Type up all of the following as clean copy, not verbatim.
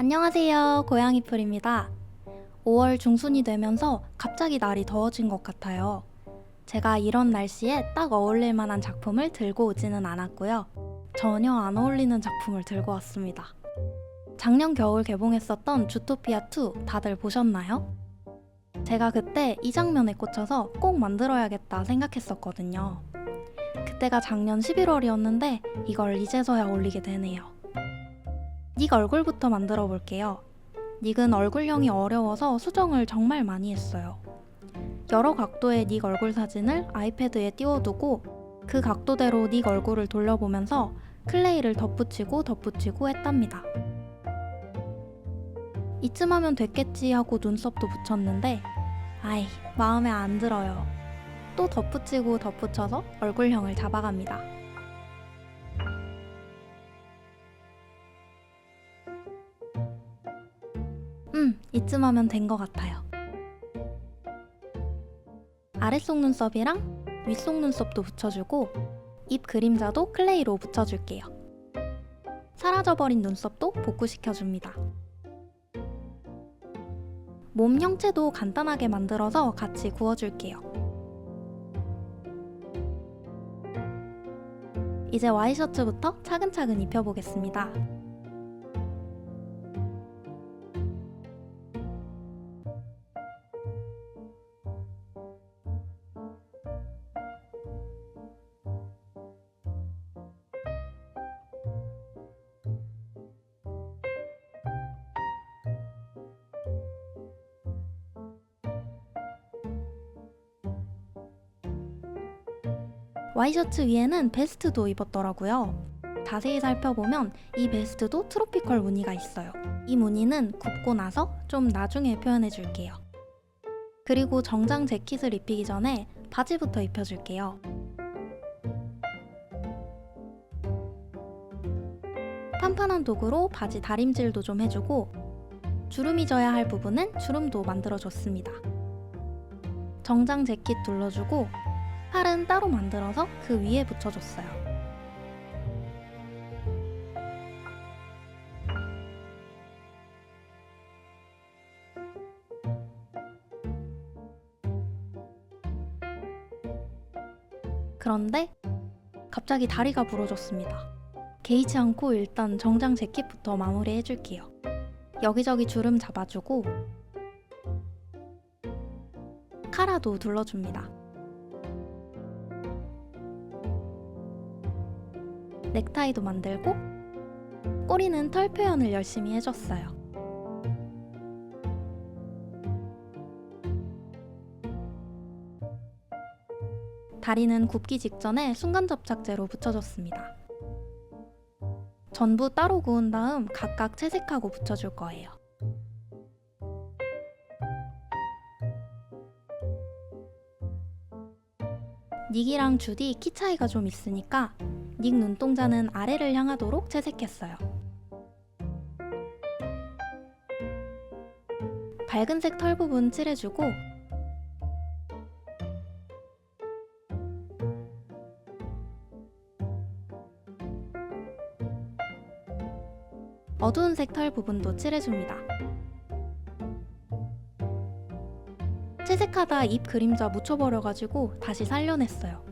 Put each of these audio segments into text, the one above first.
안녕하세요. 고양이풀입니다. 5월 중순이 되면서 갑자기 날이 더워진 것 같아요. 제가 이런 날씨에 딱 어울릴 만한 작품을 들고 오지는 않았고요. 전혀 안 어울리는 작품을 들고 왔습니다. 작년 겨울 개봉했었던 주토피아2 다들 보셨나요? 제가 그때 이 장면에 꽂혀서 꼭 만들어야겠다 생각했었거든요. 그때가 작년 11월이었는데 이걸 이제서야 올리게 되네요. 닉 얼굴부터 만들어 볼게요. 닉은 얼굴형이 어려워서 수정을 정말 많이 했어요. 여러 각도의 닉 얼굴 사진을 아이패드에 띄워두고 그 각도대로 닉 얼굴을 돌려보면서 클레이를 덧붙이고 했답니다. 이쯤 하면 됐겠지 하고 눈썹도 붙였는데 아이, 마음에 안 들어요. 또 덧붙여서 얼굴형을 잡아갑니다. 이쯤 하면 된 것 같아요. 아랫속 눈썹이랑 윗속 눈썹도 붙여주고 입 그림자도 클레이로 붙여줄게요. 사라져버린 눈썹도 복구시켜줍니다. 몸 형체도 간단하게 만들어서 같이 구워줄게요. 이제 와이셔츠부터 차근차근 입혀보겠습니다. 와이셔츠 위에는 베스트도 입었더라고요. 자세히 살펴보면 이 베스트도 트로피컬 무늬가 있어요. 이 무늬는 굽고 나서 좀 나중에 표현해줄게요. 그리고 정장 재킷을 입히기 전에 바지부터 입혀줄게요. 판판한 도구로 바지 다림질도 좀 해주고 주름이 져야 할 부분은 주름도 만들어줬습니다. 정장 재킷 둘러주고 팔은 따로 만들어서 그 위에 붙여줬어요. 그런데 갑자기 다리가 부러졌습니다. 개의치 않고 일단 정장 재킷부터 마무리해줄게요. 여기저기 주름 잡아주고 카라도 둘러줍니다. 넥타이도 만들고 꼬리는 털 표현을 열심히 해줬어요. 다리는 굽기 직전에 순간접착제로 붙여줬습니다. 전부 따로 구운 다음 각각 채색하고 붙여줄 거예요. 닉이랑 주디 키 차이가 좀 있으니까 닉 눈동자는 아래를 향하도록 채색했어요. 밝은색 털 부분 칠해주고 어두운 색 털 부분도 칠해줍니다. 채색하다 입 그림자 묻혀버려가지고 다시 살려냈어요.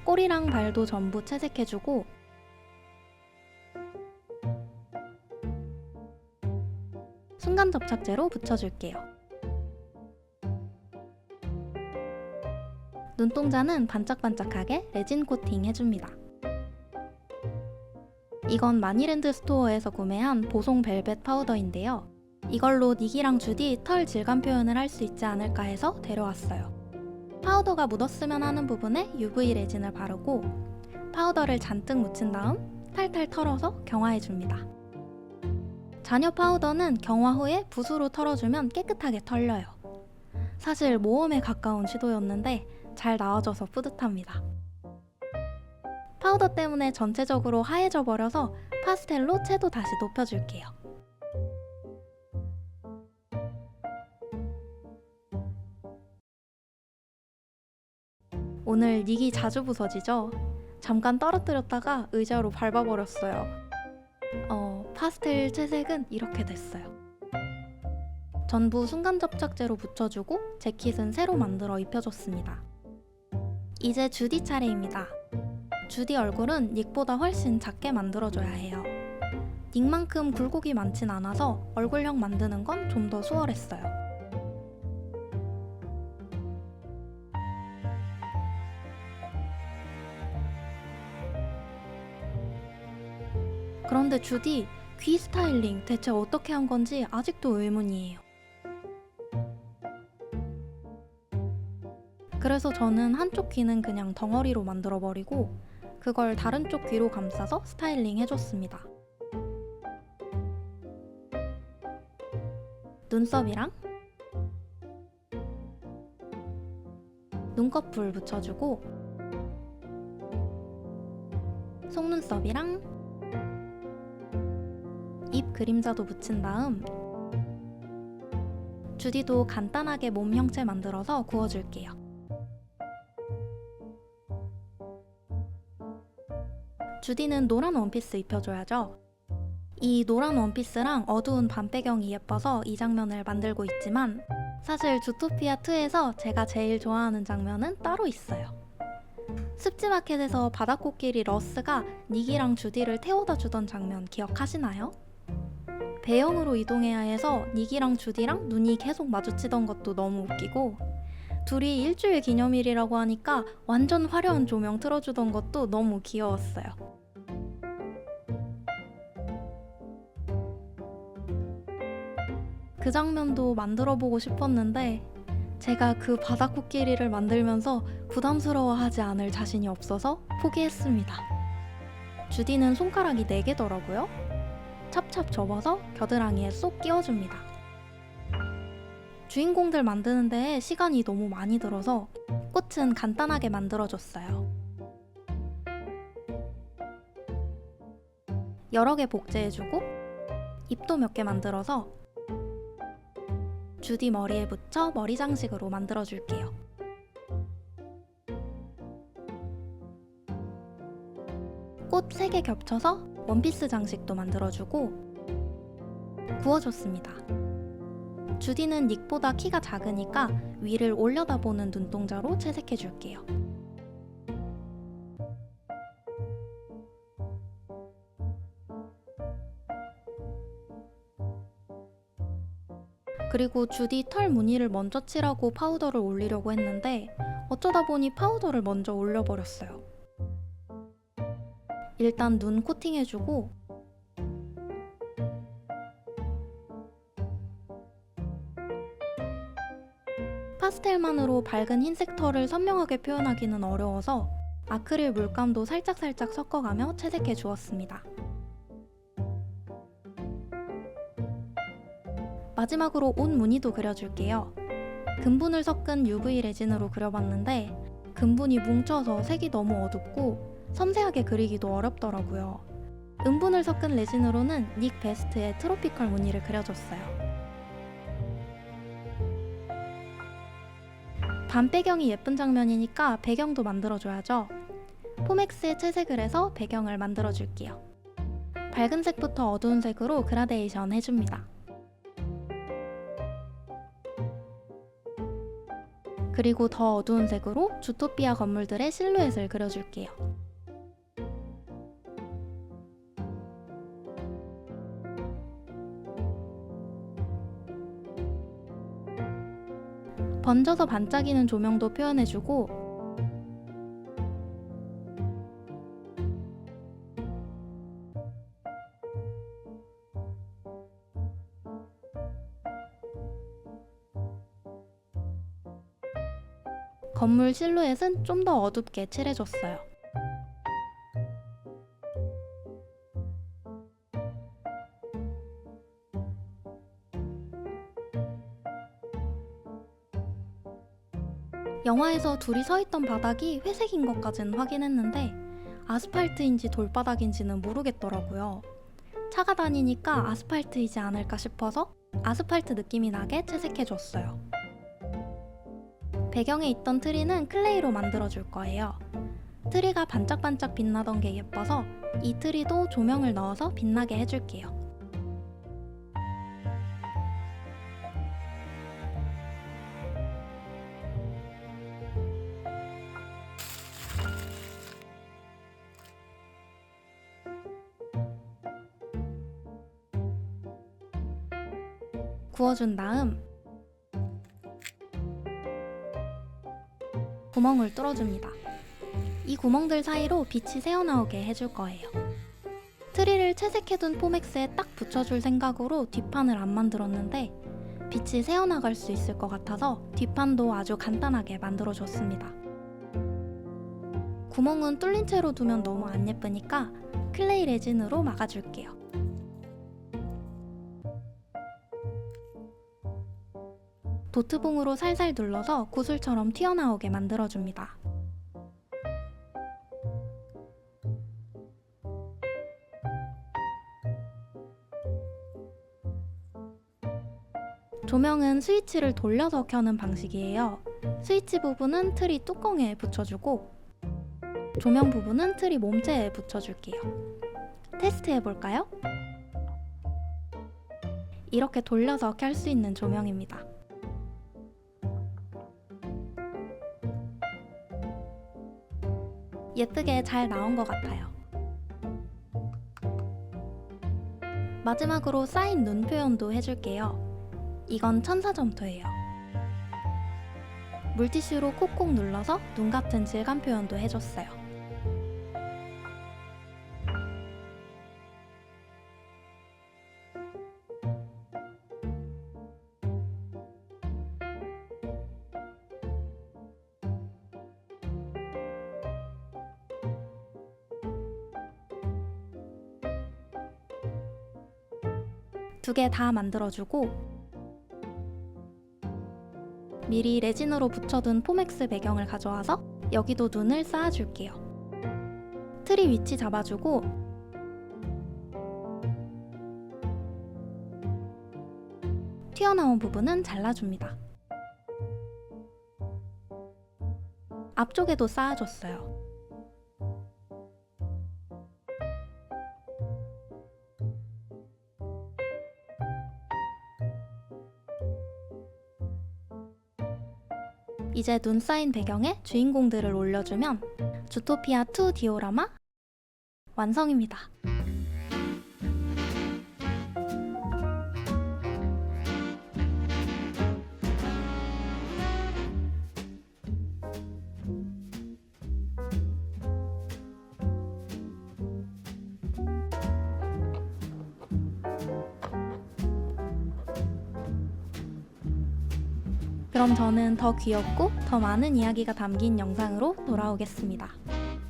꼬리랑 발도 전부 채색해주고 순간접착제로 붙여줄게요. 눈동자는 반짝반짝하게 레진 코팅 해줍니다. 이건 마니랜드 스토어에서 구매한 보송 벨벳 파우더인데요. 이걸로 닉이랑 주디 털 질감 표현을 할 수 있지 않을까 해서 데려왔어요. 파우더가 묻었으면 하는 부분에 UV 레진을 바르고 파우더를 잔뜩 묻힌 다음 탈탈 털어서 경화해줍니다. 잔여 파우더는 경화 후에 붓으로 털어주면 깨끗하게 털려요. 사실 모험에 가까운 시도였는데 잘 나와줘서 뿌듯합니다. 파우더 때문에 전체적으로 하얘져 버려서 파스텔로 채도 다시 높여줄게요. 오늘 닉이 자주 부서지죠? 잠깐 떨어뜨렸다가 의자로 밟아버렸어요. 파스텔 채색은 이렇게 됐어요. 전부 순간 접착제로 붙여주고 재킷은 새로 만들어 입혀줬습니다. 이제 주디 차례입니다. 주디 얼굴은 닉보다 훨씬 작게 만들어줘야 해요. 닉만큼 굴곡이 많진 않아서 얼굴형 만드는 건 좀 더 수월했어요. 그런데 주디, 귀 스타일링 대체 어떻게 한 건지 아직도 의문이에요. 그래서 저는 한쪽 귀는 그냥 덩어리로 만들어버리고 그걸 다른 쪽 귀로 감싸서 스타일링 해줬습니다. 눈썹이랑 눈꺼풀 붙여주고 속눈썹이랑 입 그림자도 붙인 다음 주디도 간단하게 몸 형체 만들어서 구워줄게요. 주디는 노란 원피스 입혀줘야죠. 이 노란 원피스랑 어두운 밤 배경이 예뻐서 이 장면을 만들고 있지만 사실 주토피아2에서 제가 제일 좋아하는 장면은 따로 있어요. 습지마켓에서 바다코끼리 러스가 닉이랑 주디를 태워다 주던 장면 기억하시나요? 배영으로 이동해야 해서 닉이랑 주디랑 눈이 계속 마주치던 것도 너무 웃기고 둘이 일주일 기념일이라고 하니까 완전 화려한 조명 틀어주던 것도 너무 귀여웠어요. 그 장면도 만들어보고 싶었는데 제가 그 바다코끼리를 만들면서 부담스러워하지 않을 자신이 없어서 포기했습니다. 주디는 손가락이 4개더라고요. 찹찹 접어서 겨드랑이에 쏙 끼워줍니다. 주인공들 만드는 데에 시간이 너무 많이 들어서 꽃은 간단하게 만들어줬어요. 여러 개 복제해주고 입도 몇 개 만들어서 주디 머리에 붙여 머리 장식으로 만들어줄게요. 꽃 3개 겹쳐서 원피스 장식도 만들어주고 구워줬습니다. 주디는 닉보다 키가 작으니까 위를 올려다보는 눈동자로 채색해줄게요. 그리고 주디 털 무늬를 먼저 칠하고 파우더를 올리려고 했는데 어쩌다 보니 파우더를 먼저 올려버렸어요. 일단 눈 코팅해주고 파스텔만으로 밝은 흰색 털을 선명하게 표현하기는 어려워서 아크릴 물감도 살짝살짝 섞어가며 채색해 주었습니다. 마지막으로 옷 무늬도 그려줄게요. 금분을 섞은 UV 레진으로 그려봤는데 금분이 뭉쳐서 색이 너무 어둡고 섬세하게 그리기도 어렵더라고요. 은분을 섞은 레진으로는 닉 베스트의 트로피컬 무늬를 그려줬어요. 밤 배경이 예쁜 장면이니까 배경도 만들어줘야죠. 포맥스에 채색을 해서 배경을 만들어줄게요. 밝은 색부터 어두운 색으로 그라데이션 해줍니다. 그리고 더 어두운 색으로 주토피아 건물들의 실루엣을 그려줄게요. 번져서 반짝이는 조명도 표현해주고 건물 실루엣은 좀 더 어둡게 칠해줬어요. 영화에서 둘이 서있던 바닥이 회색인 것까진 확인했는데 아스팔트인지 돌바닥인지는 모르겠더라고요. 차가 다니니까 아스팔트이지 않을까 싶어서 아스팔트 느낌이 나게 채색해줬어요. 배경에 있던 트리는 클레이로 만들어줄 거예요. 트리가 반짝반짝 빛나던 게 예뻐서 이 트리도 조명을 넣어서 빛나게 해줄게요. 구워준 다음 구멍을 뚫어줍니다. 이 구멍들 사이로 빛이 새어나오게 해줄 거예요. 트리를 채색해둔 포맥스에 딱 붙여줄 생각으로 뒷판을 안 만들었는데 빛이 새어나갈 수 있을 것 같아서 뒷판도 아주 간단하게 만들어줬습니다. 구멍은 뚫린 채로 두면 너무 안 예쁘니까 클레이 레진으로 막아줄게요. 도트봉으로 살살 눌러서 구슬처럼 튀어나오게 만들어줍니다. 조명은 스위치를 돌려서 켜는 방식이에요. 스위치 부분은 트리 뚜껑에 붙여주고 조명 부분은 트리 몸체에 붙여줄게요. 테스트 해볼까요? 이렇게 돌려서 켤 수 있는 조명입니다. 예쁘게 잘 나온 것 같아요. 마지막으로 쌓인 눈 표현도 해줄게요. 이건 천사점토예요. 물티슈로 콕콕 눌러서 눈 같은 질감 표현도 해줬어요. 두 개 다 만들어주고 미리 레진으로 붙여둔 포맥스 배경을 가져와서 여기도 눈을 쌓아줄게요. 트리 위치 잡아주고 튀어나온 부분은 잘라줍니다. 앞쪽에도 쌓아줬어요. 이제 눈 쌓인 배경에 주인공들을 올려주면 주토피아 2 디오라마 완성입니다. 그럼 저는 더 귀엽고 더 많은 이야기가 담긴 영상으로 돌아오겠습니다.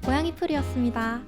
고양이풀이었습니다.